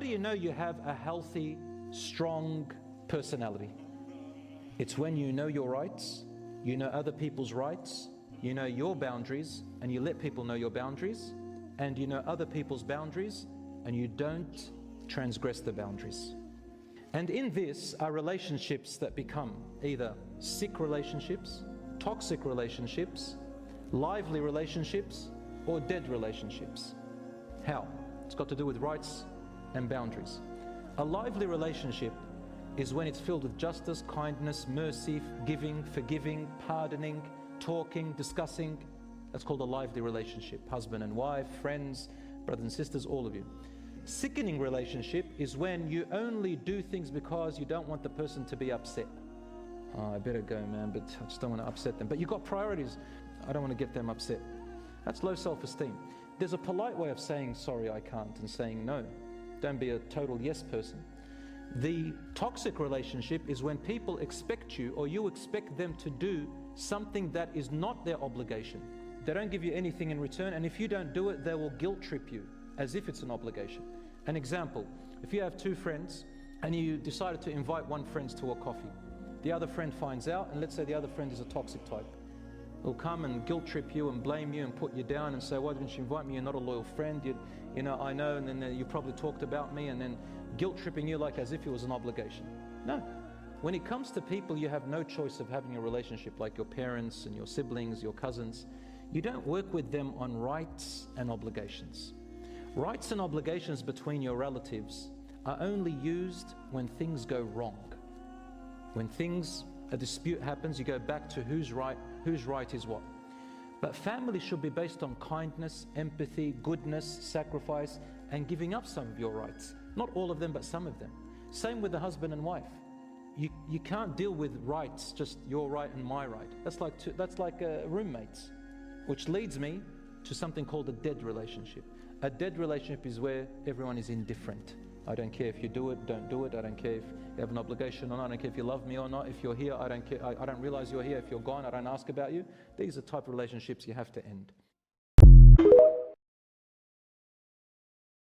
do you know you have a healthy, strong personality? It's when you know your rights, you know other people's rights, you know your boundaries, and you let people know your boundaries, and you know other people's boundaries, and you don't transgress the boundaries. And in this are relationships that become either sick relationships, toxic relationships, lively relationships, or dead relationships. How? It's got to do with rights and boundaries. A lively relationship is when it's filled with justice, kindness, mercy, giving, forgiving, pardoning, talking, discussing. That's called a lively relationship. Husband and wife, friends, brothers and sisters, all of you. Sickening relationship is when you only do things because you don't want the person to be upset. Oh, I better go, man, but I just don't want to upset them. But you've got priorities. I don't want to get them upset. That's low self-esteem. There's a polite way of saying, sorry, I can't, and saying no. Don't be a total yes person. The toxic relationship is when people expect you, or you expect them to do something that is not their obligation. They don't give you anything in return, and if you don't do it, they will guilt trip you as if it's an obligation. An example, if you have two friends and you decided to invite one friend to a coffee, the other friend finds out, and let's say the other friend is a toxic type. He'll come and guilt trip you and blame you and put you down and say, why didn't you invite me? You're not a loyal friend. You know, I know, and then you probably talked about me, and then guilt tripping you like as if it was an obligation. No. When it comes to people you have no choice of having a relationship, like your parents and your siblings, your cousins, you don't work with them on rights and obligations. Rights and obligations between your relatives are only used when things go wrong. When a dispute happens, you go back to whose right is what. But family should be based on kindness, empathy, goodness, sacrifice, and giving up some of your rights. Not all of them, but some of them. Same with the husband and wife. You can't deal with rights, just your right and my right. That's like roommates, which leads me to something called a dead relationship. A dead relationship is where everyone is indifferent. I don't care if you do it, don't do it. I don't care if you have an obligation or not. I don't care if you love me or not. If you're here, I don't care. I don't realize you're here. If you're gone, I don't ask about you. These are the type of relationships you have to end.